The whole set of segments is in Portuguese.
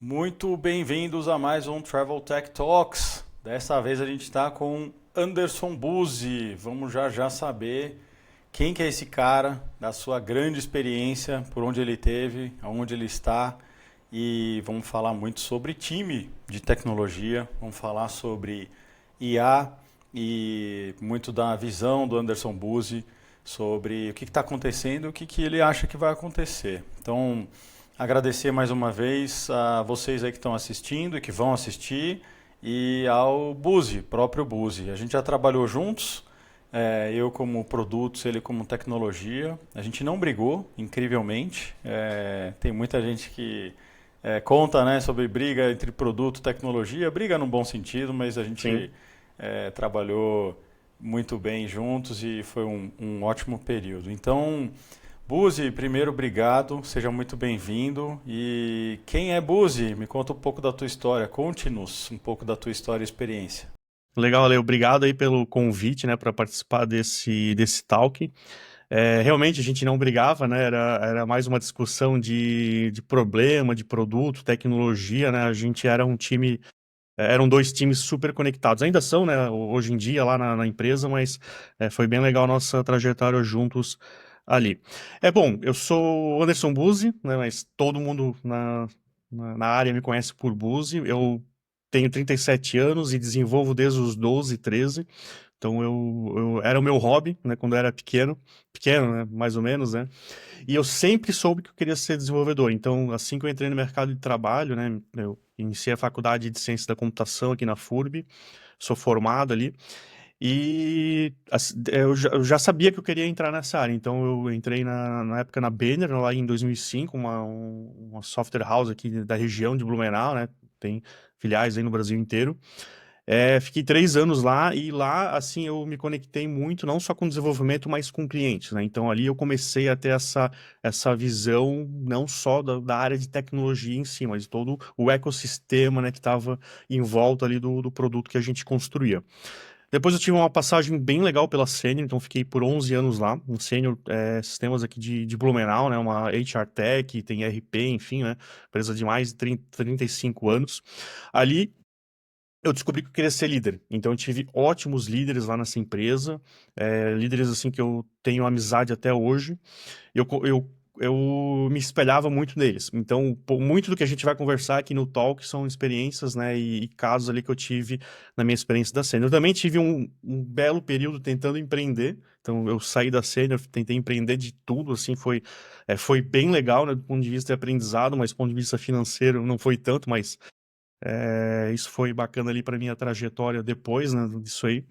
Muito bem-vindos a mais um Travel Tech Talks. Dessa vez a gente está com Anderson Buzzi. Vamos já já saber quem que é esse cara, da sua grande experiência, por onde ele teve, aonde ele está. E vamos falar muito sobre time de tecnologia, vamos falar sobre IA e muito da visão do Anderson Buzzi sobre o que está acontecendo e o que ele acha que vai acontecer. Então, agradecer mais uma vez a vocês aí que estão assistindo e que vão assistir e ao Buzzi, próprio Buzzi. A gente já trabalhou juntos, eu como produtos, ele como tecnologia. A gente não brigou, incrivelmente. Tem muita gente que conta, né, sobre briga entre produto e tecnologia. Briga num bom sentido, mas a Sim. gente trabalhou muito bem juntos e foi um ótimo período. Então, Buzi, primeiro, obrigado, seja muito bem-vindo. E quem é Buzi? Me conta um pouco da tua história, conte-nos um pouco da tua história e experiência. Legal, Ale. Obrigado aí pelo convite, né, para participar desse talk. Realmente a gente não brigava, né? Era mais uma discussão de problema, de produto, tecnologia, né? A gente era um time, eram dois times super conectados. Ainda são, né? Hoje em dia lá na empresa, mas foi bem legal a nossa trajetória juntos ali. Bom, eu sou o Anderson Buzzi, né? Mas todo mundo na área me conhece por Buzzi. Eu tenho 37 anos e desenvolvo desde os 12, 13. Então era o meu hobby, né, quando eu era pequeno, né, mais ou menos, né, e eu sempre soube que eu queria ser desenvolvedor. Então, assim que eu entrei no mercado de trabalho, né, eu iniciei a faculdade de Ciência da Computação aqui na FURB, sou formado ali, e eu já sabia que eu queria entrar nessa área. Então, eu entrei na época na Banner, lá em 2005, uma software house aqui da região de Blumenau, né, tem filiais aí no Brasil inteiro. Fiquei 3 anos lá e lá, assim, eu me conectei muito, não só com desenvolvimento, mas com clientes, né? Então ali eu comecei a ter essa visão não só da área de tecnologia em si, mas de todo o ecossistema, né, que estava em volta ali do produto que a gente construía. Depois eu tive uma passagem bem legal pela Sênior, então fiquei por 11 anos lá, no Sênior Sistemas aqui de Blumenau, né? Uma HR Tech, tem RP, enfim, né? Empresa de mais de 35 anos. Ali eu descobri que eu queria ser líder. Então, eu tive ótimos líderes lá nessa empresa, líderes assim que eu tenho amizade até hoje. Eu me espelhava muito neles. Então, muito do que a gente vai conversar aqui no Talk são experiências, né, e casos ali que eu tive na minha experiência da Sênior. Eu também tive um belo período tentando empreender. Então, eu saí da Sênior, tentei empreender de tudo, assim, foi bem legal, né, do ponto de vista de aprendizado, mas do ponto de vista financeiro não foi tanto, mas isso foi bacana ali para minha trajetória depois, né, disso aí.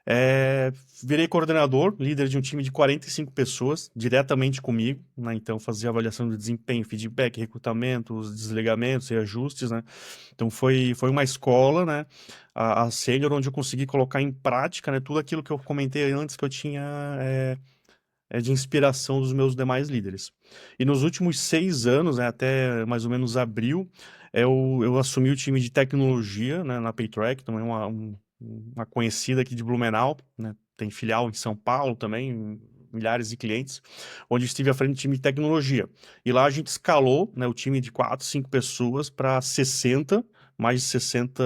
É, Virei coordenador, líder de um time de 45 pessoas, diretamente comigo, né? Então fazia avaliação de desempenho, feedback, recrutamento, os desligamentos e ajustes, né? Então foi uma escola, né? A Sênior, onde eu consegui colocar em prática, né, tudo aquilo que eu comentei antes que eu tinha de inspiração dos meus demais líderes. E nos últimos 6 anos, né, até mais ou menos abril, eu assumi o time de tecnologia, né, na Paytrack, também uma conhecida aqui de Blumenau, né, tem filial em São Paulo também, milhares de clientes, onde estive à frente do time de tecnologia. E lá a gente escalou, né, o time de 4, 5 pessoas para 60, mais de 60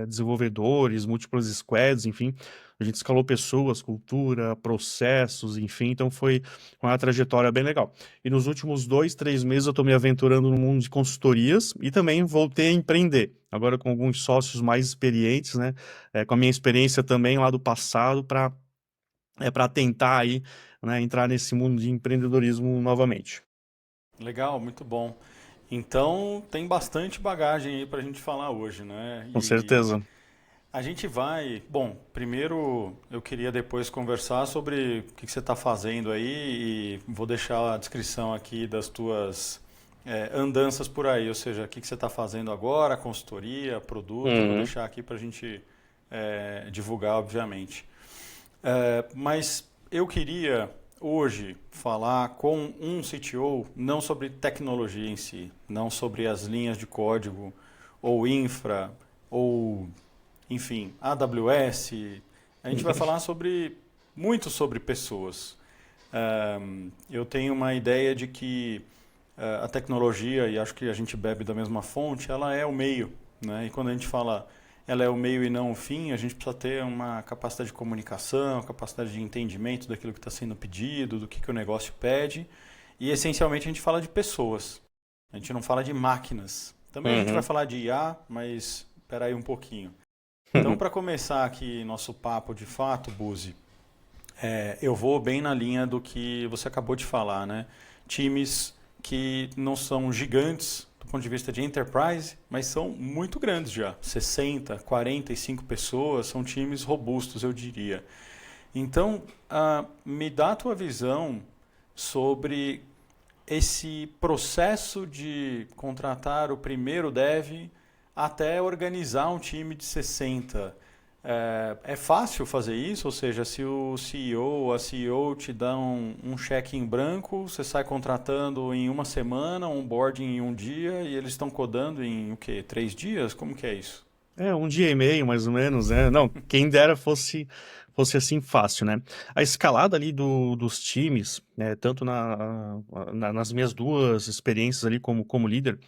desenvolvedores, múltiplas squads, enfim, a gente escalou pessoas, cultura, processos, enfim, então foi uma trajetória bem legal. E nos últimos 2, 3 meses eu estou me aventurando no mundo de consultorias e também voltei a empreender, agora com alguns sócios mais experientes, né? Com a minha experiência também lá do passado para tentar aí, né, entrar nesse mundo de empreendedorismo novamente. Legal, muito bom. Então, tem bastante bagagem aí para a gente falar hoje, né? Com E certeza. a gente vai. Bom, primeiro eu queria depois conversar sobre o que você está fazendo aí e vou deixar a descrição aqui das tuas andanças por aí, ou seja, o que você está fazendo agora, consultoria, produto, eu vou Uhum. deixar aqui para a gente divulgar, obviamente. Mas eu queria hoje falar com um CTO não sobre tecnologia em si, não sobre as linhas de código ou infra ou enfim, AWS. A gente vai falar muito sobre pessoas. Eu tenho uma ideia de que A tecnologia, e acho que a gente bebe da mesma fonte, ela é o meio, né? E quando a gente fala ela é o meio e não o fim, a gente precisa ter uma capacidade de comunicação, capacidade de entendimento daquilo que está sendo pedido, do que o negócio pede. E essencialmente a gente fala de pessoas. A gente não fala de máquinas. Também a gente vai Uhum. falar de IA, mas espera aí um pouquinho. Então, para começar aqui nosso papo de fato, Buzi, eu vou bem na linha do que você acabou de falar, né? Times que não são gigantes do ponto de vista de enterprise, mas são muito grandes já. 60, 45 pessoas, são times robustos, eu diria. Então, me dá a tua visão sobre esse processo de contratar o primeiro dev até organizar um time de 60. É fácil fazer isso? Ou seja, se o CEO ou a CEO te dão um cheque em branco, você sai contratando em uma semana, um onboarding em um dia e eles estão codando em o quê? 3 dias? Como que é isso? É, um dia e meio, mais ou menos, né? Não, quem dera fosse assim fácil, né? A escalada ali dos times, né, tanto nas minhas duas experiências ali como líder,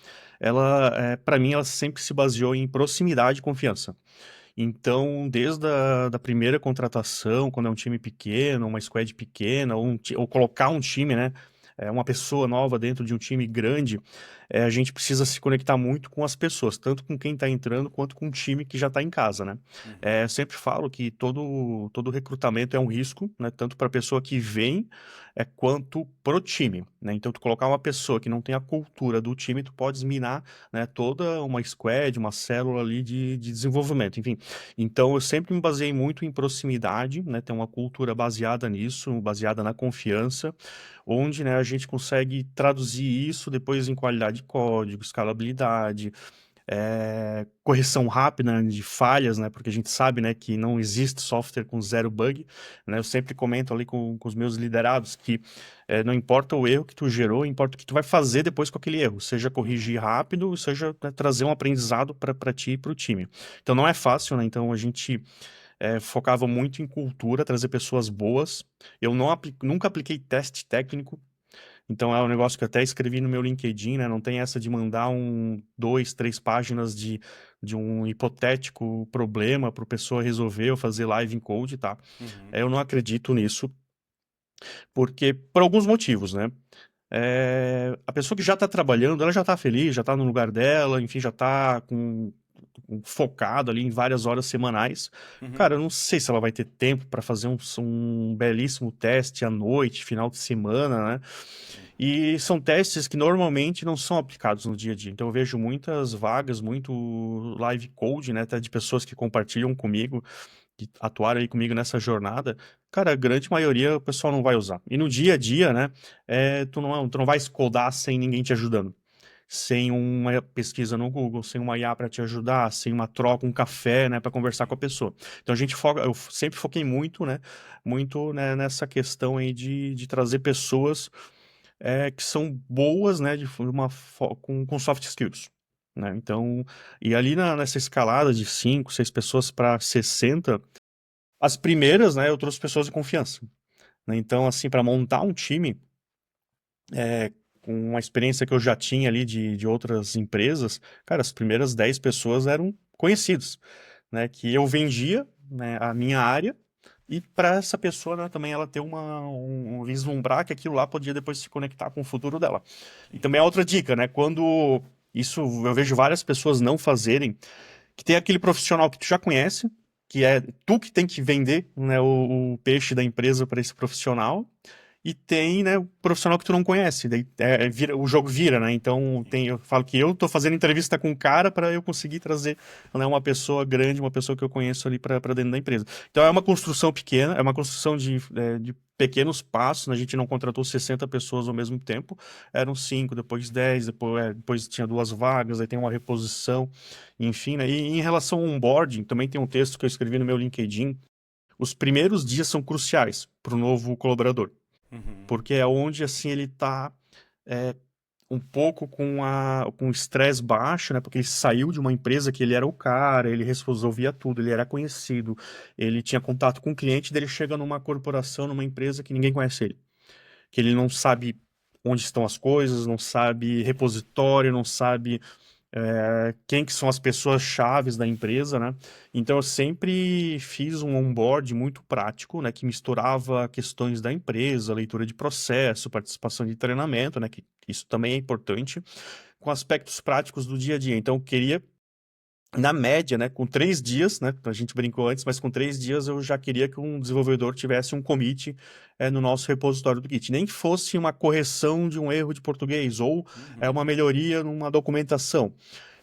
para mim, ela sempre se baseou em proximidade e confiança. Então, desde da primeira contratação, quando é um time pequeno, uma squad pequena, ou colocar um time, né? Uma pessoa nova dentro de um time grande, a gente precisa se conectar muito com as pessoas, tanto com quem está entrando quanto com o time que já está em casa, né? Uhum. Eu sempre falo que todo recrutamento é um risco, né? Tanto para a pessoa que vem, quanto pro time, né? Então, tu colocar uma pessoa que não tem a cultura do time, tu pode minar, né, toda uma squad, uma célula ali de desenvolvimento, enfim. Então, eu sempre me baseei muito em proximidade, né, ter uma cultura baseada nisso, baseada na confiança, onde, né, a gente consegue traduzir isso depois em qualidade de código, escalabilidade, correção rápida de falhas, né? Porque a gente sabe, né, que não existe software com zero bug, né? Eu sempre comento ali com os meus liderados que não importa o erro que tu gerou, importa o que tu vai fazer depois com aquele erro, seja Uhum. corrigir rápido, seja, né, trazer um aprendizado para ti e para o time. Então não é fácil, né? Então a gente focava muito em cultura, trazer pessoas boas. Eu não nunca apliquei teste técnico. Então é um negócio que eu até escrevi no meu LinkedIn, né? Não tem essa de mandar dois, três páginas de um hipotético problema para a pessoa resolver ou fazer live em code, tá? Uhum. Eu não acredito nisso, porque por alguns motivos, né? A pessoa que já está trabalhando, ela já está feliz, já está no lugar dela, enfim, já está focado ali em várias horas semanais. Uhum. Cara, eu não sei se ela vai ter tempo para fazer um belíssimo teste à noite, final de semana, né? Sim. E são testes que normalmente não são aplicados no dia a dia. Então eu vejo muitas vagas, muito live code, né, até de pessoas que compartilham comigo, que atuaram aí comigo nessa jornada. Cara, a grande maioria o pessoal não vai usar. E no dia a dia, né, tu não vai se codar sem ninguém te ajudando. Sem uma pesquisa no Google, sem uma IA para te ajudar, sem uma troca, um café, né, para conversar com a pessoa. Então a gente foca, eu sempre foquei muito, né, nessa questão aí de trazer pessoas que são boas, né, com soft skills, né? Então, e ali nessa escalada de 5, 6 pessoas para 60, as primeiras, né, eu trouxe pessoas de confiança, né? Então, assim, para montar um time, com uma experiência que eu já tinha ali de outras empresas, cara, as primeiras 10 pessoas eram conhecidos, né, que eu vendia, né, a minha área, e para essa pessoa, né, também ela ter vislumbrar que aquilo lá podia depois se conectar com o futuro dela. E Sim. também é outra dica, né, quando isso eu vejo várias pessoas não fazerem, que tem aquele profissional que tu já conhece, que é tu que tem que vender, né, o peixe da empresa para esse profissional, e tem, né, o profissional que tu não conhece. Daí, o jogo vira, né? Então Sim. eu falo que eu tô fazendo entrevista com o cara para eu conseguir trazer, né, uma pessoa grande, uma pessoa que eu conheço ali para dentro da empresa. Então é uma construção pequena, é uma construção de pequenos passos, né? A gente não contratou 60 pessoas ao mesmo tempo, eram 5, depois 10, depois tinha 2 vagas, aí tem uma reposição, enfim, né? E em relação ao onboarding, também tem um texto que eu escrevi no meu LinkedIn. Os primeiros dias são cruciais para o novo colaborador, Uhum. porque é onde assim ele está um pouco com o estresse baixo, né? Porque ele saiu de uma empresa que ele era o cara, ele resolvia tudo, ele era conhecido, ele tinha contato com o cliente, daí ele chega numa corporação, numa empresa que ninguém conhece ele, que ele não sabe. onde estão as coisas, não sabe repositório, não sabe quem que são as pessoas chaves da empresa, né? Então eu sempre fiz um onboard muito prático, né, que misturava questões da empresa, leitura de processo, participação de treinamento, né, que isso também é importante, com aspectos práticos do dia a dia. Então eu queria na média, né, com 3 dias, né, a gente brincou antes, mas com 3 dias eu já queria que um desenvolvedor tivesse um commit no nosso repositório do Git. Nem que fosse uma correção de um erro de português ou Uhum. uma melhoria numa documentação.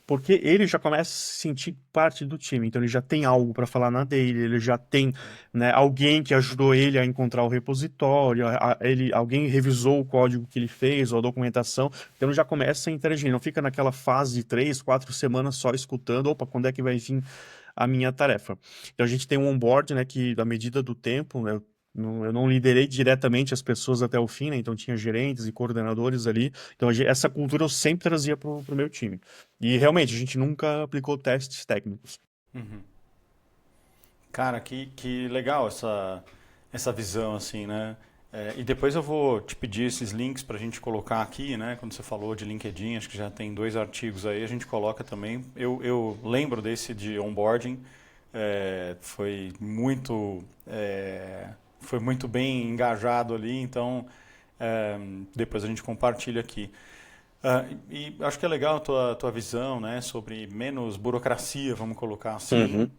Porque ele já começa a se sentir parte do time, então ele já tem algo para falar na dele, ele já tem, Sim. né, alguém que ajudou ele a encontrar o repositório, alguém revisou o código que ele fez ou a documentação, então ele já começa a interagir, não fica naquela fase de 3, 4 semanas só escutando, opa, quando é que vai vir a minha tarefa. Então a gente tem um onboard, né, que à medida do tempo, né, eu não liderei diretamente as pessoas até o fim, né, então tinha gerentes e coordenadores ali, então essa cultura eu sempre trazia para o meu time. E realmente, a gente nunca aplicou testes técnicos. Uhum. Cara, que legal essa visão, assim, né? E depois eu vou te pedir esses links para a gente colocar aqui, né? Quando você falou de LinkedIn, acho que já tem 2 artigos aí, a gente coloca também. Eu lembro desse de onboarding, foi muito bem engajado ali, então depois a gente compartilha aqui. E acho que é legal a tua visão, né, sobre menos burocracia, vamos colocar assim. Uhum.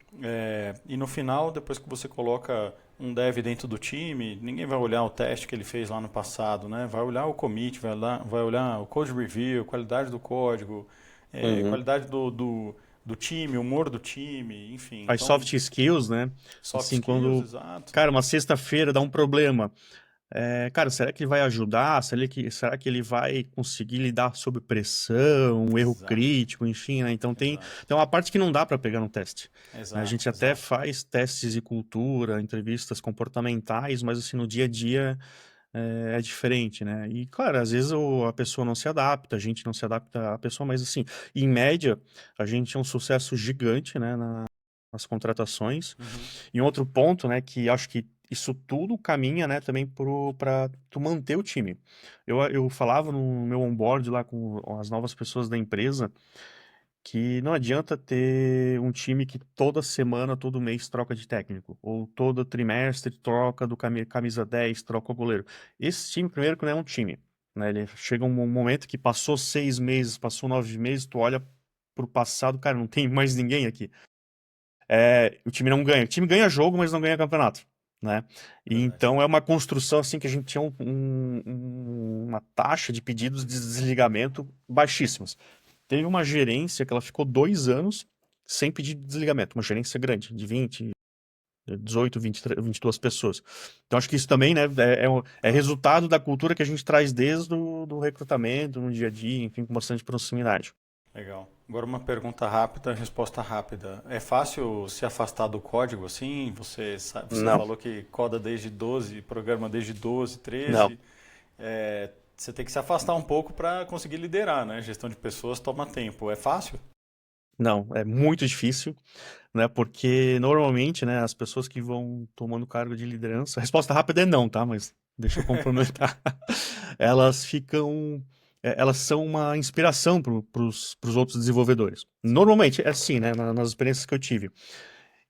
E no final, depois que você coloca um dev dentro do time, ninguém vai olhar o teste que ele fez lá no passado, né? Vai olhar o commit, vai olhar o code review, qualidade do código, Uhum. qualidade do time, humor do time, enfim. As Então, soft skills, né? soft Assim, skills, quando, exato. cara, uma sexta-feira dá um problema. Cara, será que ele vai ajudar? Será que ele vai conseguir lidar sob pressão, um erro Exato, crítico, enfim, né? Então exato, tem uma parte que não dá para pegar no teste, né? A exato, gente até exato. faz testes de cultura, entrevistas comportamentais, mas assim, no dia a dia é diferente, né? E, claro, às vezes a pessoa não se adapta, a gente não se adapta à pessoa, mas assim, em média, a gente é um sucesso gigante, né, nas contratações. Uhum, E um outro ponto, né, que acho que isso tudo caminha, né, também para tu manter o time. Eu falava no meu onboard lá com as novas pessoas da empresa que não adianta ter um time que toda semana, todo mês troca de técnico, ou todo trimestre troca do camisa 10, troca o goleiro. Esse time, primeiro, que não é um time, né? Ele chega um momento que passou 6 meses, passou 9 meses, tu olha pro passado, cara, não tem mais ninguém aqui. O time não ganha. O time ganha jogo, mas não ganha campeonato, né? E verdade. então é uma construção assim que a gente tinha uma taxa de pedidos de desligamento baixíssimas. Teve uma gerência que ela ficou 2 anos sem pedir desligamento, uma gerência grande, de 20, 18, 20, 22 pessoas. Então acho que isso também, né, é resultado da cultura que a gente traz desde o do recrutamento, no dia a dia, enfim, com bastante proximidade. Legal. Agora uma pergunta rápida, resposta rápida. É fácil se afastar do código assim? Você Não, falou que coda desde 12, programa desde 12, não. 13. Você tem que se afastar um pouco para conseguir liderar, né? Gestão de pessoas toma tempo. É fácil? Não, é muito difícil, né? Porque normalmente, né, as pessoas que vão tomando cargo de liderança, a resposta rápida é não, tá? Mas deixa eu complementar. Elas são uma inspiração para os outros desenvolvedores. Sim. Normalmente é assim, né? Nas experiências que eu tive.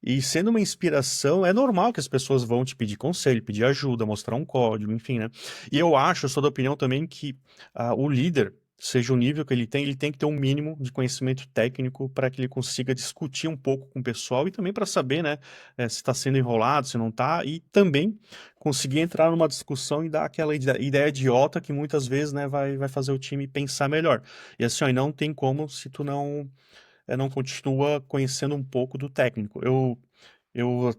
E sendo uma inspiração, é normal que as pessoas vão te pedir conselho, pedir ajuda, mostrar um código, enfim, né? E eu sou da opinião também que o líder, seja o nível que ele tem que ter um mínimo de conhecimento técnico para que ele consiga discutir um pouco com o pessoal e também para saber, né, se está sendo enrolado, se não está, e também conseguir entrar numa discussão e dar aquela ideia idiota que muitas vezes, né, vai fazer o time pensar melhor. E assim, ó, e não tem como se tu não continua conhecendo um pouco do técnico.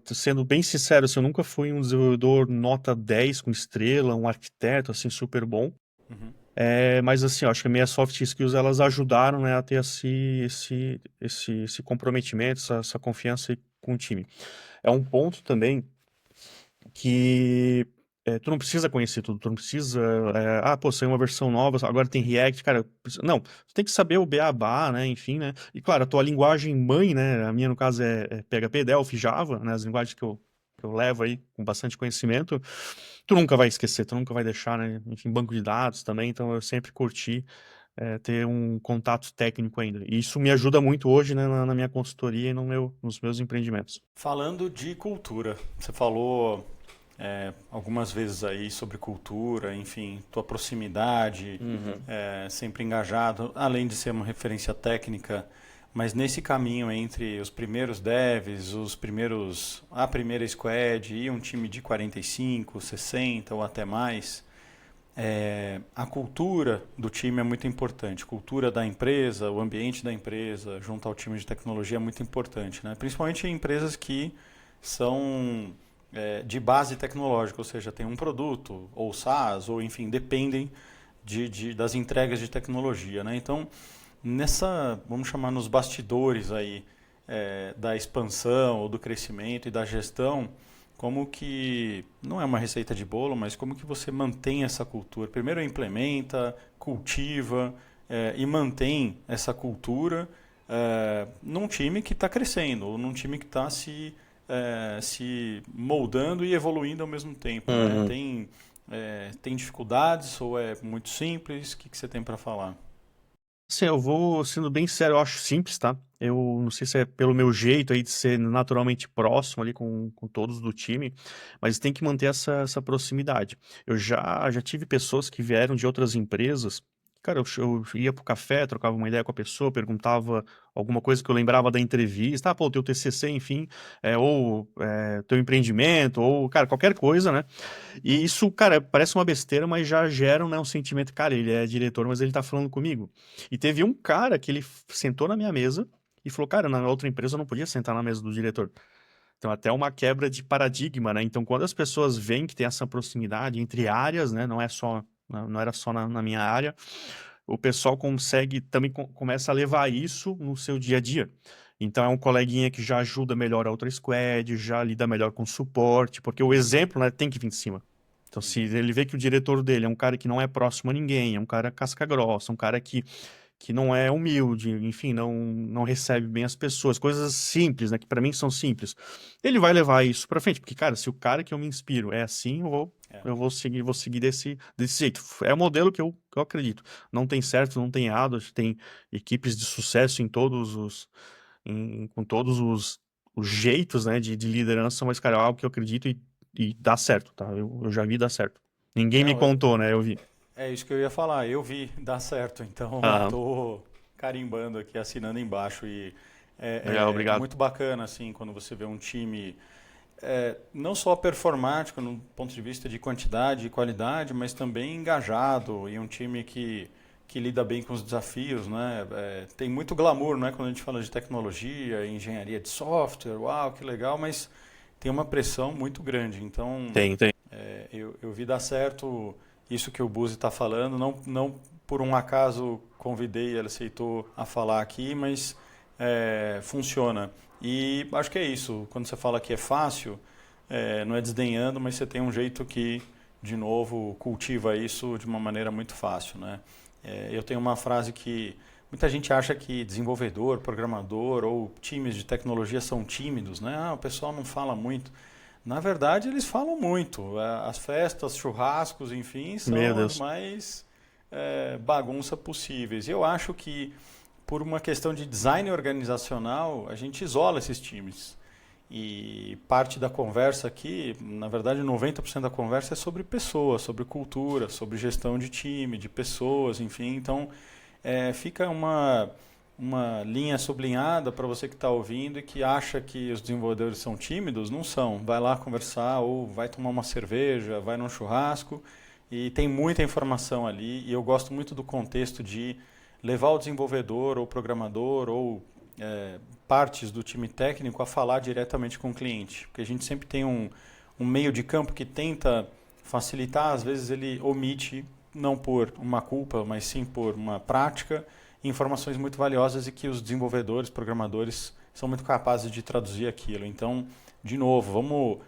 Sendo bem sincero, assim, eu nunca fui um desenvolvedor nota 10 com estrela, um arquiteto, assim, super bom. Uhum. Mas, assim, eu acho que as minhas soft skills, elas ajudaram, né, a ter esse comprometimento, essa confiança aí com o time. É um ponto também que tu não precisa conhecer tudo, tu não precisa, pô, saiu uma versão nova, agora tem React, cara, não, tu tem que saber o beabá, né, enfim, né, e claro, a tua linguagem mãe, né, a minha no caso é PHP, Delphi, Java, né, as linguagens que eu eu levo aí com bastante conhecimento, tu nunca vai esquecer, tu nunca vai deixar, né? Enfim, banco de dados também, então eu sempre curti ter um contato técnico ainda. E isso me ajuda muito hoje, né, na minha consultoria e nos meus empreendimentos. Falando de cultura, você falou algumas vezes aí sobre cultura, enfim, tua proximidade, Uhum. sempre engajado, além de ser uma referência técnica, mas nesse caminho entre os primeiros devs, a primeira squad e um time de 45, 60 ou até mais, a cultura do time é muito importante. A cultura da empresa, o ambiente da empresa, junto ao time de tecnologia é muito importante, né? Principalmente em empresas que são de base tecnológica, ou seja, tem um produto, ou SaaS, ou enfim, dependem das entregas de tecnologia, né? Então, vamos chamar nos bastidores aí, da expansão, ou do crescimento e da gestão, como que, não é uma receita de bolo, mas como que você mantém essa cultura? Primeiro implementa, cultiva e mantém essa cultura num time que está crescendo, ou num time que está se moldando e evoluindo ao mesmo tempo, né? Uhum. Tem dificuldades ou é muito simples? O que você tem para falar? Sim, eu vou sendo bem sério, eu acho simples, tá? Eu não sei se é pelo meu jeito aí de ser naturalmente próximo ali com todos do time, mas tem que manter essa proximidade. Eu já tive pessoas que vieram de outras empresas. Cara, eu ia pro café, trocava uma ideia com a pessoa, perguntava alguma coisa que eu lembrava da entrevista, pô, teu TCC, enfim, teu empreendimento, ou, cara, qualquer coisa, né? E isso, cara, parece uma besteira, mas já gera, né, um sentimento, cara, ele é diretor, mas ele tá falando comigo. E teve um cara que ele sentou na minha mesa e falou, cara, na outra empresa eu não podia sentar na mesa do diretor. Então, até uma quebra de paradigma, né? Então, quando as pessoas veem que tem essa proximidade entre áreas, né? Não era só na minha área, o pessoal consegue, também começa a levar isso no seu dia a dia. Então, é um coleguinha que já ajuda melhor a outra squad, já lida melhor com suporte, porque o exemplo, né, tem que vir de cima. Então, se ele vê que o diretor dele é um cara que não é próximo a ninguém, é um cara casca grossa, um cara que não é humilde, enfim, não recebe bem as pessoas, coisas simples, né, que para mim são simples. Ele vai levar isso para frente, porque, cara, se o cara que eu me inspiro é assim, É. vou seguir desse jeito. É o modelo que eu acredito. Não tem certo, não tem errado, tem equipes de sucesso com todos os jeitos, né, de liderança, mas, cara, é algo que eu acredito e dá certo, tá? Eu já vi dar certo. Ninguém me Não, contou, né? Eu vi. é isso que eu ia falar. Eu vi dar certo, então Aham. estou carimbando aqui, assinando embaixo. E Legal, é obrigado. muito bacana, assim, quando você vê um time não só performático no ponto de vista de quantidade e qualidade, mas também engajado e um time que lida bem com os desafios, né? Tem muito glamour, né? Quando a gente fala de tecnologia, engenharia de software, uau, que legal, mas tem uma pressão muito grande. Então, Tem. eu vi dar certo isso que o Buzi está falando, não por um acaso convidei, ele aceitou a falar aqui, mas funciona. E acho que é isso. Quando você fala que é fácil, não é desdenhando, mas você tem um jeito que, de novo, cultiva isso de uma maneira muito fácil, né? Eu tenho uma frase que muita gente acha que desenvolvedor, programador ou times de tecnologia são tímidos, né? Ah, o pessoal não fala muito. Na verdade, eles falam muito. As festas, churrascos, enfim, Meu são as Deus. mais bagunça possíveis. E eu acho que, por uma questão de design organizacional, a gente isola esses times. E parte da conversa aqui, na verdade, 90% da conversa é sobre pessoas, sobre cultura, sobre gestão de time, de pessoas, enfim. Então, fica uma linha sublinhada para você que está ouvindo e que acha que os desenvolvedores são tímidos, não são. Vai lá conversar ou vai tomar uma cerveja, vai num churrasco e tem muita informação ali. E eu gosto muito do contexto de levar o desenvolvedor ou programador ou partes do time técnico a falar diretamente com o cliente. Porque a gente sempre tem um meio de campo que tenta facilitar, às vezes ele omite, não por uma culpa, mas sim por uma prática, informações muito valiosas e que os desenvolvedores, programadores são muito capazes de traduzir aquilo. Então, de novo, vamos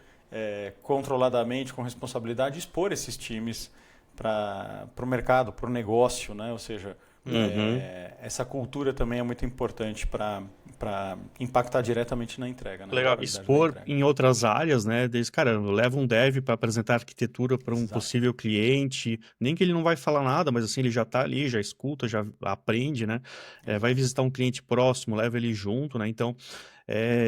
controladamente, com responsabilidade, expor esses times para o mercado, para o negócio, né? Ou seja, Uhum. essa cultura também é muito importante para para impactar diretamente na entrega, né? Na Legal, qualidade da expor entrega. em outras áreas, né? Desde, cara, leva um dev para apresentar arquitetura para um Exato. possível cliente, nem que ele não vai falar nada, mas assim, ele já tá ali, já escuta, já aprende, né? Vai Exato. visitar um cliente próximo, leva ele junto, né? Então,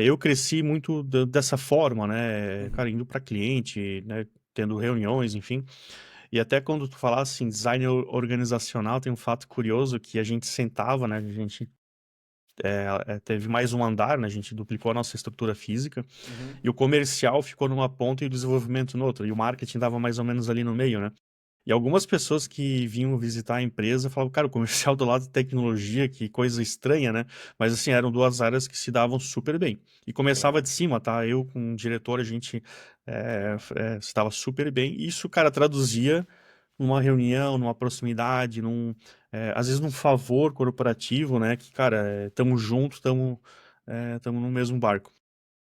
eu cresci muito dessa forma, né? Uhum. Cara, indo para cliente, né? Tendo reuniões, enfim. E até quando tu falasse assim, design organizacional, tem um fato curioso que a gente sentava, né? A gente teve mais um andar, né? A gente duplicou a nossa estrutura física Uhum. e o comercial ficou numa ponta e o desenvolvimento no outro, e o marketing dava mais ou menos ali no meio, né? E algumas pessoas que vinham visitar a empresa falavam, cara, o comercial do lado de tecnologia, que coisa estranha, né? Mas assim, eram duas áreas que se davam super bem. E começava Legal. de cima, tá? Eu com o diretor, a gente Legal. se dava super bem. E isso, cara, traduzia numa reunião, numa proximidade, às vezes num favor corporativo, né? Que, cara, tamo junto, tamo no mesmo barco.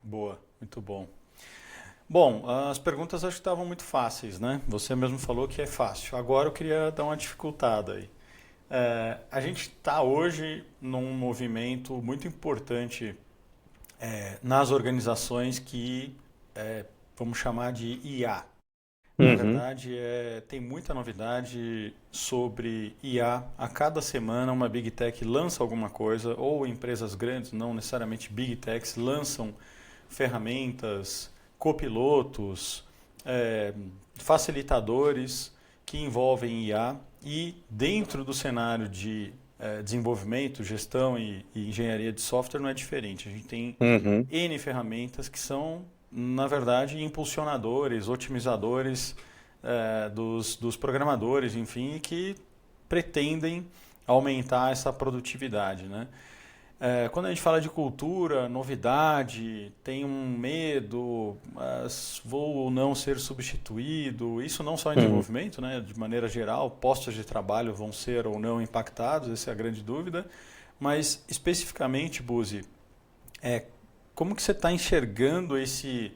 Boa, muito bom. Bom, as perguntas acho que estavam muito fáceis, né? Você mesmo falou que é fácil. Agora eu queria dar uma dificultada aí. A gente está hoje num movimento muito importante nas organizações que vamos chamar de IA. Na Uhum, verdade, tem muita novidade sobre IA. A cada semana uma Big Tech lança alguma coisa, ou empresas grandes, não necessariamente Big Techs, lançam ferramentas, copilotos, facilitadores que envolvem IA. E dentro do cenário de desenvolvimento, gestão e engenharia de software não é diferente. A gente tem uhum. N ferramentas que são, na verdade, impulsionadores, otimizadores dos programadores, enfim, que pretendem aumentar essa produtividade, né? Quando a gente fala de cultura, novidade, tem um medo, mas vou ou não ser substituído. Isso não só em Uhum. desenvolvimento, né? De maneira geral, postos de trabalho vão ser ou não impactados, essa é a grande dúvida. Mas especificamente, Buzi, como que você está enxergando esse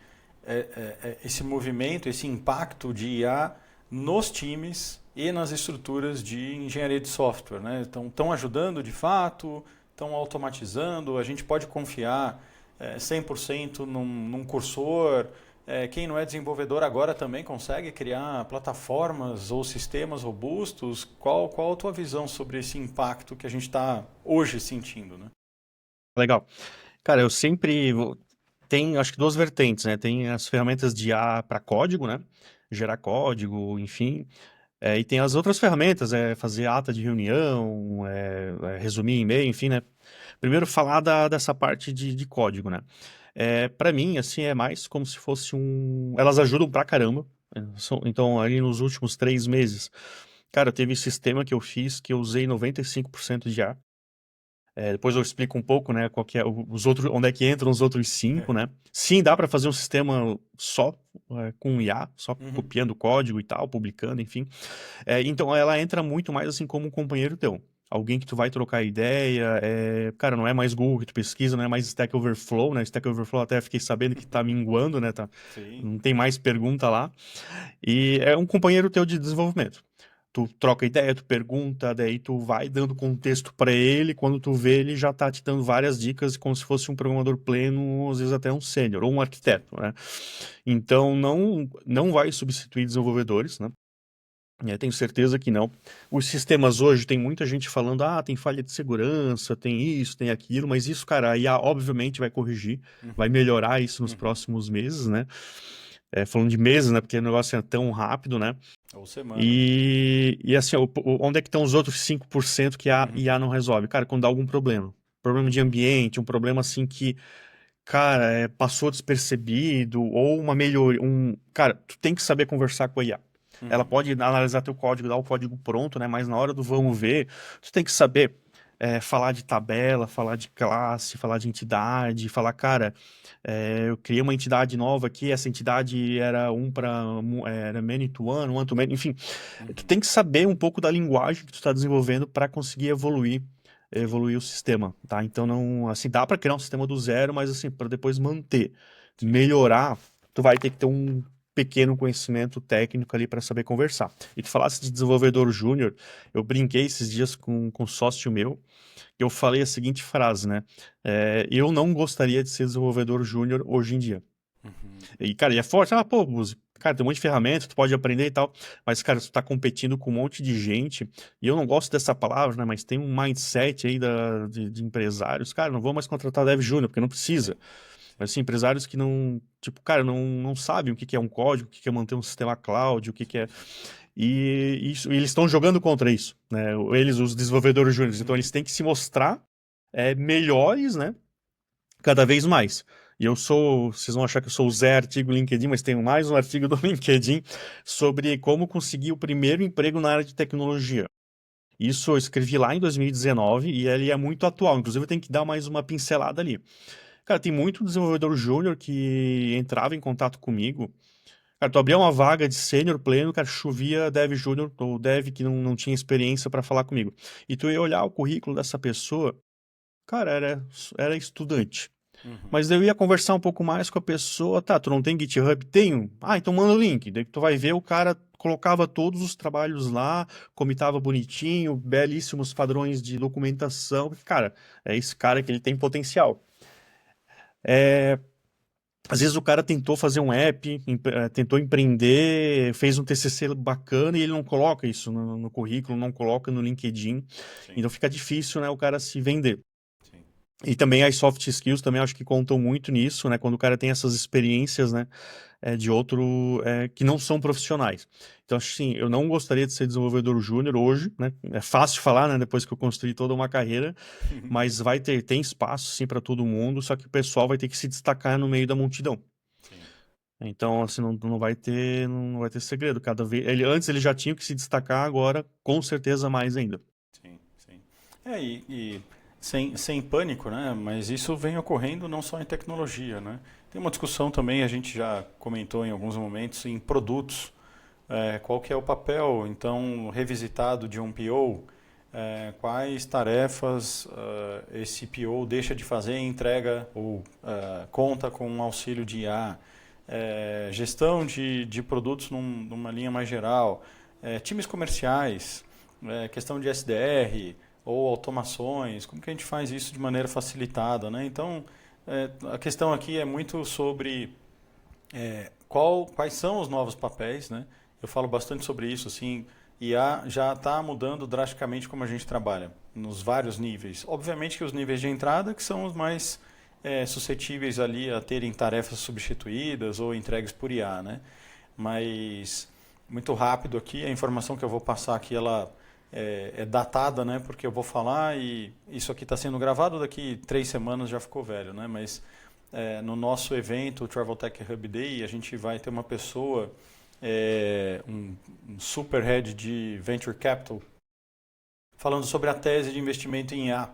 movimento, esse impacto de IA nos times e nas estruturas de engenharia de software, né? Estão ajudando de fato, estão automatizando, a gente pode confiar 100% num cursor. Quem não é desenvolvedor agora também consegue criar plataformas ou sistemas robustos. Qual a tua visão sobre esse impacto que a gente está hoje sentindo, né? Legal. Cara, eu sempre tem, acho que duas vertentes, né? Tem as ferramentas de IA para código, né? Gerar código, enfim. E tem as outras ferramentas, fazer ata de reunião, resumir e-mail, enfim, né? Primeiro falar dessa parte de código, né? Para mim, assim, é mais como se fosse um. Elas ajudam pra caramba. Então, ali nos últimos 3 meses, cara, teve sistema que eu fiz que eu usei 95% de IA. Depois eu explico um pouco, né, qual que é os outros, onde é que entram os outros cinco, né? Sim, dá para fazer um sistema só com IA, só Uhum. copiando código e tal, publicando, enfim. Então ela entra muito mais assim como um companheiro teu. Alguém que tu vai trocar ideia, cara, não é mais Google que tu pesquisa, não é mais Stack Overflow, né? Stack Overflow até fiquei sabendo que tá minguando, né? Tá, Sim. não tem mais pergunta lá. E é um companheiro teu de desenvolvimento. Tu troca ideia, tu pergunta, daí tu vai dando contexto para ele, quando tu vê ele já tá te dando várias dicas, como se fosse um programador pleno, às vezes até um sênior, ou um arquiteto, né? Então não vai substituir desenvolvedores, né? Tenho certeza que não. Os sistemas hoje, tem muita gente falando, tem falha de segurança, tem isso, tem aquilo, mas isso, cara, a IA obviamente vai corrigir, vai Uhum. melhorar isso nos Uhum. próximos meses, né? Falando de meses, né? Porque o negócio é tão rápido, né? Ou semanas, né? E assim, onde é que estão os outros 5% que a Uhum. IA não resolve? Cara, quando dá algum problema. Problema de Uhum. ambiente, um problema assim que, cara, passou despercebido, ou uma melhoria. Cara, tu tem que saber conversar com a IA. Ela Uhum. pode analisar teu código, dar o código pronto, né? Mas na hora do vamos ver, tu tem que saber falar de tabela, falar de classe, falar de entidade, falar, cara, eu criei uma entidade nova aqui, essa entidade era era many to one to many, enfim, tu Uhum. tem que saber um pouco da linguagem que tu está desenvolvendo para conseguir evoluir o sistema, tá? Então não, assim, dá para criar um sistema do zero, mas assim, para depois manter, Sim. melhorar, tu vai ter que ter um pequeno conhecimento técnico ali para saber conversar. E tu falasse de desenvolvedor júnior, eu brinquei esses dias com um sócio meu, eu falei a seguinte frase, né? Eu não gostaria de ser desenvolvedor júnior hoje em dia. Uhum. E, cara, e é forte. Ah, pô, Buzi, cara, tem um monte de ferramentas, tu pode aprender e tal. Mas, cara, tu tá competindo com um monte de gente. E eu não gosto dessa palavra, né? Mas tem um mindset aí de empresários. Cara, não vou mais contratar dev júnior, porque não precisa. Sim, Mas, sim. assim, empresários que não, tipo, cara, não sabem o que que é um código, o que que é manter um sistema cloud, o que que é. Sim, sim. E eles estão jogando contra isso, né? Eles, os desenvolvedores júniores. Então, eles Uhum. têm que se mostrar melhores, né? Cada vez mais. E eu sou, vocês vão achar que eu sou o Zé artigo LinkedIn, mas tenho mais um artigo do LinkedIn sobre como conseguir o primeiro emprego na área de tecnologia. Isso eu escrevi lá em 2019 e ele é muito atual. Inclusive, eu tenho que dar mais uma pincelada ali. Cara, tem muito desenvolvedor júnior que entrava em contato comigo. Cara, tu abria uma vaga de sênior pleno, cara, chovia dev júnior ou dev que não tinha experiência para falar comigo. E tu ia olhar o currículo dessa pessoa, cara, era estudante. Uhum. Mas daí eu ia conversar um pouco mais com a pessoa. Tá, tu não tem GitHub? Tenho. Ah, então manda o link. Daí tu vai ver, o cara colocava todos os trabalhos lá, comitava bonitinho, belíssimos padrões de documentação. Cara, é esse cara que ele tem potencial. Às vezes o cara tentou fazer um app, tentou empreender, fez um TCC bacana e ele não coloca isso no currículo, não coloca no LinkedIn. Sim, Então fica difícil, né, o cara se vender. sim. E também as soft skills também acho que contam muito nisso, né? Quando o cara tem essas experiências, né? De outro que não são profissionais. Então, assim, eu não gostaria de ser desenvolvedor júnior hoje, né? É fácil falar, né? Depois que eu construí toda uma carreira, mas tem espaço sim para todo mundo, só que o pessoal vai ter que se destacar no meio da multidão. Sim, Então, assim, não vai ter segredo. Cada vez, antes ele já tinha que se destacar, agora com certeza mais ainda. sim, sim. E sem pânico, né? Mas isso vem ocorrendo não só em tecnologia, né? Tem uma discussão também, a gente já comentou em alguns momentos, em produtos. Qual que é o papel, então, revisitado de um PO? Quais tarefas esse PO deixa de fazer e entrega ou conta com um auxílio de IA? Gestão de produtos numa linha mais geral. Times comerciais, questão de SDR ou automações, como que a gente faz isso de maneira facilitada, né? Então, a questão aqui é muito sobre quais são os novos papéis, né? Eu falo bastante sobre isso, assim, IA já está mudando drasticamente como a gente trabalha, nos vários níveis. Obviamente que os níveis de entrada que são os mais suscetíveis ali a terem tarefas substituídas ou entregues por IA, né? Mas muito rápido aqui, a informação que eu vou passar aqui ela é datada, né? Porque eu vou falar e isso aqui está sendo gravado, daqui 3 semanas já ficou velho, né? Mas no nosso evento, o Travel Tech Hub Day, a gente vai ter uma pessoa, um super head de Venture Capital, falando sobre a tese de investimento em IA.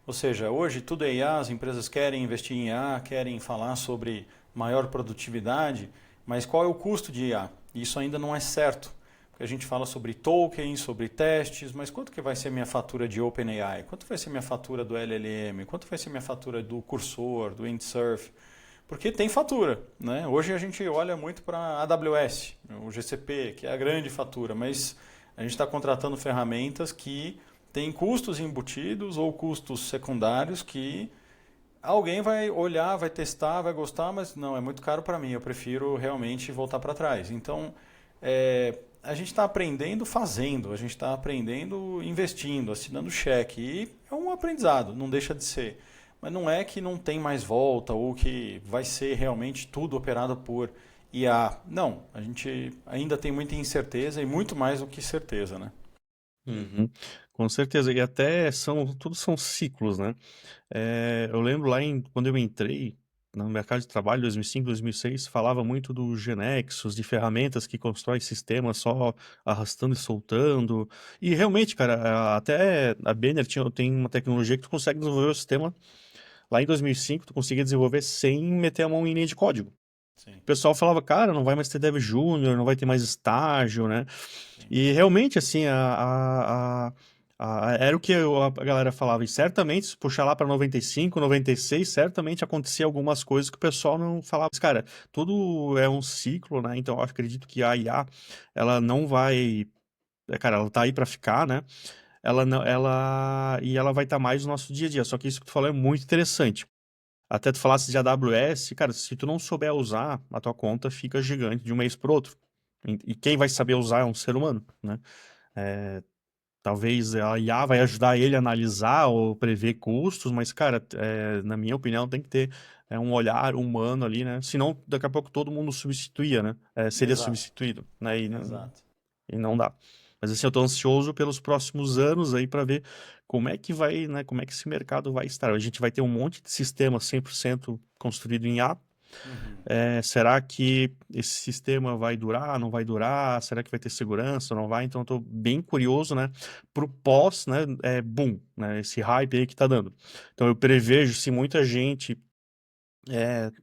Ou seja, hoje tudo é IA, as empresas querem investir em IA, querem falar sobre maior produtividade, mas qual é o custo de IA? Isso ainda não é certo. Porque a gente fala sobre tokens, sobre testes, mas quanto que vai ser minha fatura de OpenAI? Quanto vai ser minha fatura do LLM? Quanto vai ser minha fatura do Cursor, do Windsurf? Porque tem fatura, né? Hoje a gente olha muito para a AWS, o GCP, que é a grande fatura, mas a gente está contratando ferramentas que têm custos embutidos ou custos secundários que alguém vai olhar, vai testar, vai gostar, mas não, é muito caro para mim, eu prefiro realmente voltar para trás. Então, a gente está aprendendo fazendo, a gente está aprendendo investindo, assinando cheque, e é um aprendizado, não deixa de ser. Mas não é que não tem mais volta ou que vai ser realmente tudo operado por IA. Não, a gente ainda tem muita incerteza e muito mais do que certeza, né? Uhum, com certeza. E até tudo são ciclos, né? Eu lembro quando eu entrei no mercado de trabalho, 2005, 2006, falava muito do GeneXus, de ferramentas que constroem sistemas só arrastando e soltando. E realmente, cara, até a Banner tem uma tecnologia que tu consegue desenvolver o sistema. Lá em 2005, tu conseguia desenvolver sem meter a mão em linha de código. Sim, O pessoal falava, cara, não vai mais ter dev júnior, não vai ter mais estágio, né? sim. E realmente, assim, Era o que a galera falava, e certamente, se puxar lá para 95, 96, certamente acontecia algumas coisas que o pessoal não falava. Mas, cara, tudo é um ciclo, né? Então eu acredito que a IA, ela não vai. Cara, ela tá aí para ficar, né? Ela não, e ela vai estar mais no nosso dia a dia. Só que isso que tu falou é muito interessante. Até tu falasse de AWS, cara, se tu não souber usar, a tua conta fica gigante de um mês pro outro. E quem vai saber usar é um ser humano, né? Talvez a IA vai ajudar ele a analisar ou prever custos, mas, cara, na minha opinião, tem que ter um olhar humano ali, né? Senão, daqui a pouco todo mundo substituía, né? Seria Exato, substituído, né? exato. E não dá. Mas assim, eu tô ansioso pelos próximos anos aí para ver como é que vai, né? Como é que esse mercado vai estar. A gente vai ter um monte de sistema 100% construído em IA. Uhum. Será que esse sistema vai durar, não vai durar? Será que vai ter segurança, não vai? Então, eu tô bem curioso, né, pro pós, né, boom, né, esse hype aí que tá dando. Então, eu prevejo, se muita gente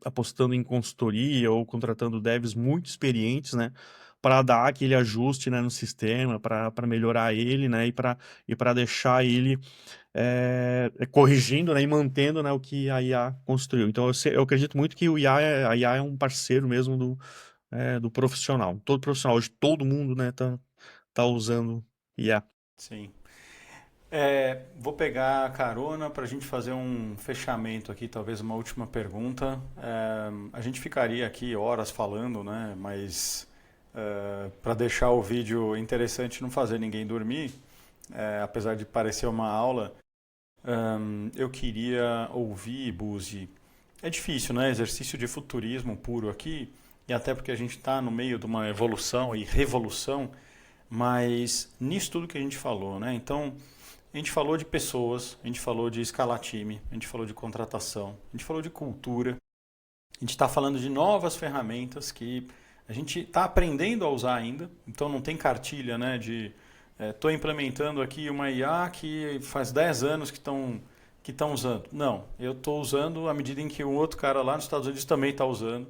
apostando em consultoria ou contratando devs muito experientes, né, para dar aquele ajuste, né, no sistema, para melhorar ele, né, e para deixar ele corrigindo, né, e mantendo, né, o que a IA construiu. Então, eu acredito muito que a IA é um parceiro mesmo do profissional. Todo profissional, hoje todo mundo, né, tá usando IA. Sim. Vou pegar a carona para a gente fazer um fechamento aqui, talvez uma última pergunta. A gente ficaria aqui horas falando, né? Mas para deixar o vídeo interessante e não fazer ninguém dormir, apesar de parecer uma aula, eu queria ouvir, Buzi. É difícil, né? Exercício de futurismo puro aqui, e até porque a gente está no meio de uma evolução e revolução, mas nisso tudo que a gente falou, né? Então, a gente falou de pessoas, a gente falou de escalar time, a gente falou de contratação, a gente falou de cultura, a gente está falando de novas ferramentas que a gente está aprendendo a usar ainda, então não tem cartilha, né, de estou implementando aqui uma IA que faz 10 anos que estão usando. Não, eu estou usando à medida em que um outro cara lá nos Estados Unidos também está usando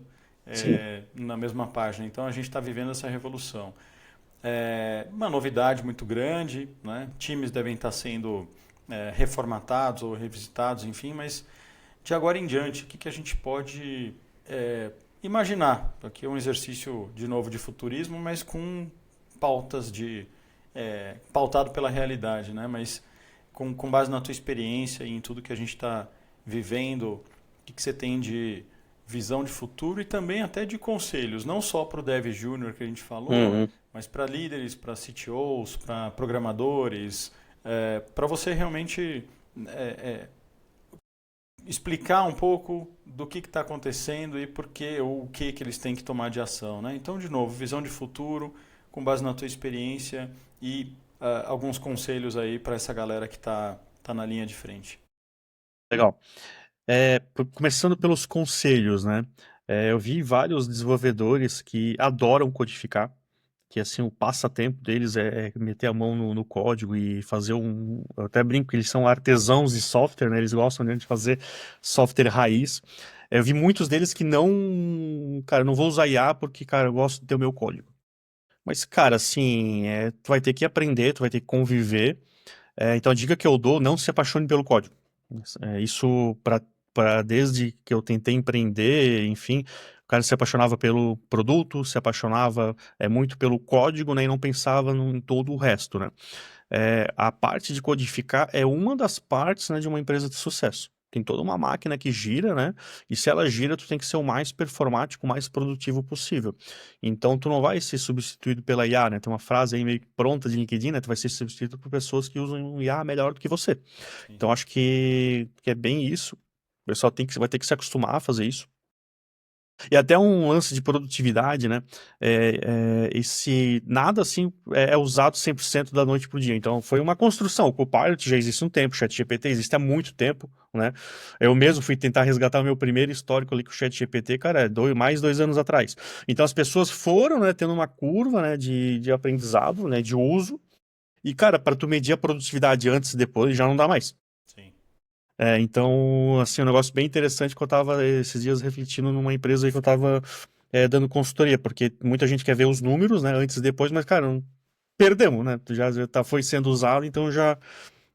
Sim. na mesma página. Então a gente está vivendo essa revolução. Uma novidade muito grande, né? Times devem estar sendo reformatados ou revisitados, enfim, mas de agora em diante, o que, que a gente pode imaginar? Aqui é um exercício, de novo, de futurismo, mas com pautas pautado pela realidade, né? Mas com base na tua experiência e em tudo que a gente está vivendo, o que, que você tem de visão de futuro e também até de conselhos, não só para o Dev Júnior que a gente falou, Uhum. mas para líderes, para CTOs, para programadores, para você realmente é, explicar um pouco do que está acontecendo e por que ou o que eles têm que tomar de ação, né? Então, de novo, visão de futuro com base na tua experiência e alguns conselhos aí para essa galera que tá na linha de frente. Legal. Começando pelos conselhos, né? Eu vi vários desenvolvedores que adoram codificar, que assim, o passatempo deles é meter a mão no código e fazer eu até brinco que eles são artesãos de software, né? Eles gostam, né, de fazer software raiz. Eu vi muitos deles que não, cara, não vou usar IA porque, cara, eu gosto de ter o meu código. Mas, cara, assim, tu vai ter que aprender, tu vai ter que conviver. Então, a dica que eu dou, não se apaixone pelo código. Isso para desde que eu tentei empreender, enfim, o cara se apaixonava pelo produto, se apaixonava muito pelo código, né, e não pensava em todo o resto, né? A parte de codificar é uma das partes, né, de uma empresa de sucesso. Tem toda uma máquina que gira, né? E se ela gira, tu tem que ser o mais performático, o mais produtivo possível. Então, tu não vai ser substituído pela IA, né? Tem uma frase aí meio que pronta de LinkedIn, né? Tu vai ser substituído por pessoas que usam um IA melhor do que você. Sim. Então, acho que é bem isso. O pessoal vai ter que se acostumar a fazer isso. E até um lance de produtividade, né? Esse nada assim é usado 100% da noite pro dia. Então, foi uma construção. O Copilot já existe há um tempo, o ChatGPT existe há muito tempo, né? Eu mesmo fui tentar resgatar o meu primeiro histórico ali com o ChatGPT, cara, mais 2 anos atrás. Então, as pessoas foram, né, tendo uma curva, né, de aprendizado, né, de uso. E, cara, para tu medir a produtividade antes e depois, já não dá mais. Sim. Então, assim, um negócio bem interessante que eu tava esses dias refletindo numa empresa aí que eu tava dando consultoria, porque muita gente quer ver os números, né, antes e depois, mas, cara, perdemos, né? Foi sendo usado, então já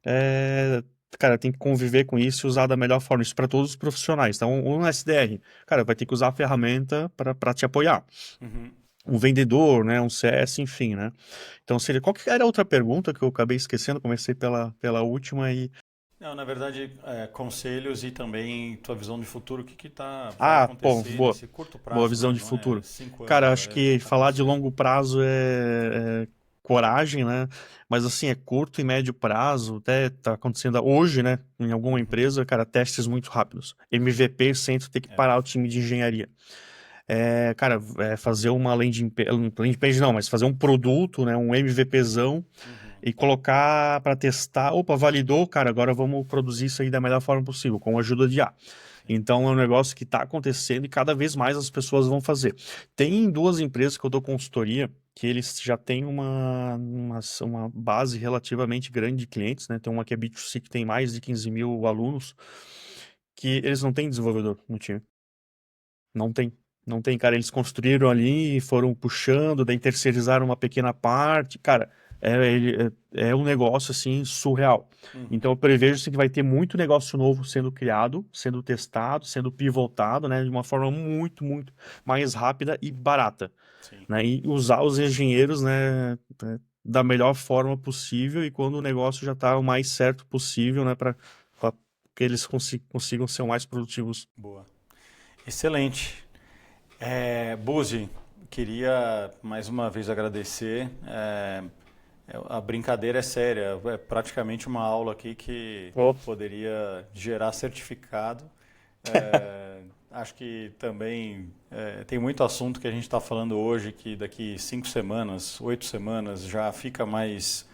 é, cara, tem que conviver com isso e usar da melhor forma. Isso para todos os profissionais. Então, um SDR, cara, vai ter que usar a ferramenta para te apoiar. Uhum. Um vendedor, né? Um CS, enfim, né? Então, seria. Qual que era a outra pergunta que eu acabei esquecendo? Comecei pela última e. Não, na verdade, conselhos e também tua visão de futuro, o que que vai Ah, bom, acontecer boa. nesse curto Boa prazo, visão né? de Não é futuro. 5 anos, Cara, acho é o que que está falar de acontecendo. longo prazo é coragem, né? Mas assim, é curto e médio prazo. Até tá acontecendo hoje, né? Em alguma Uhum. empresa, cara, testes muito rápidos. MVP sem tu ter que É. parar o time de engenharia. Cara, fazer uma landing page não, mas fazer um produto, né? Um MVPzão Uhum. e colocar para testar. Opa, validou, cara, agora vamos produzir isso aí da melhor forma possível, com a ajuda de IA. Sim. Então é um negócio que está acontecendo e cada vez mais as pessoas vão fazer. Tem duas empresas que eu dou consultoria que eles já têm uma base relativamente grande de clientes, né? Tem uma que é B2C que tem mais de 15 mil alunos, que eles não têm desenvolvedor no time. Não tem. Não tem, cara. Eles construíram ali e foram puxando, daí terceirizaram uma pequena parte. Cara, é um negócio assim surreal. Uhum. Então eu prevejo assim, que vai ter muito negócio novo sendo criado, sendo testado, sendo pivotado, né, de uma forma muito, muito mais rápida e barata, Sim. né? E usar os engenheiros, né, da melhor forma possível e quando o negócio já está o mais certo possível, né, para que eles consigam ser o mais produtivos. Boa. Excelente. Buzi, queria mais uma vez agradecer. A brincadeira é séria, é praticamente uma aula aqui que poderia gerar certificado. Acho que também tem muito assunto que a gente está falando hoje que daqui 5 semanas, 8 semanas já fica mais,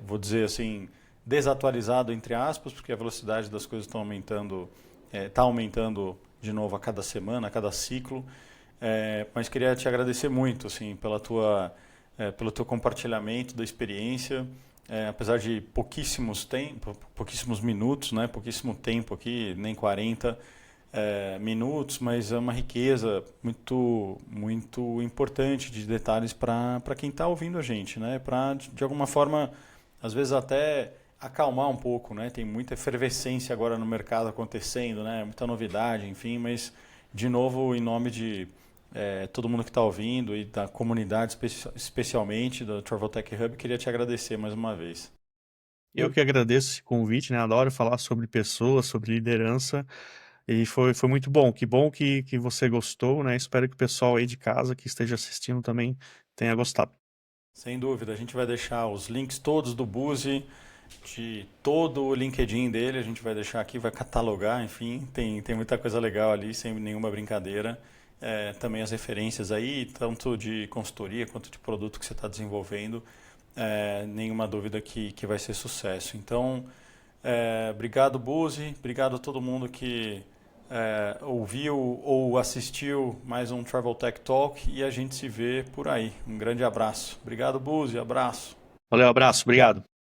vou dizer assim, desatualizado entre aspas, porque a velocidade das coisas estão aumentando, está aumentando de novo a cada semana, a cada ciclo. Mas queria te agradecer muito, assim, pelo teu compartilhamento da experiência. Apesar de pouquíssimos minutos, né, pouquíssimo tempo aqui, nem 40 minutos, mas é uma riqueza muito, muito importante de detalhes para quem está ouvindo a gente, né, para de alguma forma, às vezes até acalmar um pouco, né, tem muita efervescência agora no mercado acontecendo, né, muita novidade, enfim, mas de novo em nome de todo mundo que está ouvindo e da comunidade especialmente do Travel Tech Hub, queria te agradecer mais uma vez. Eu que agradeço esse convite, né? Adoro falar sobre pessoas, sobre liderança. E foi muito bom. Que bom que você gostou, né? Espero que o pessoal aí de casa que esteja assistindo também tenha gostado. Sem dúvida, a gente vai deixar os links todos do Buzi, de todo o LinkedIn dele, a gente vai deixar aqui, vai catalogar, enfim, tem muita coisa legal ali, sem nenhuma brincadeira. Também as referências aí, tanto de consultoria quanto de produto que você está desenvolvendo, nenhuma dúvida que vai ser sucesso. Então, obrigado, Buzi, obrigado a todo mundo que ouviu ou assistiu mais um Travel Tech Talk e a gente se vê por aí. Um grande abraço. Obrigado, Buzi, abraço. Valeu, abraço, obrigado.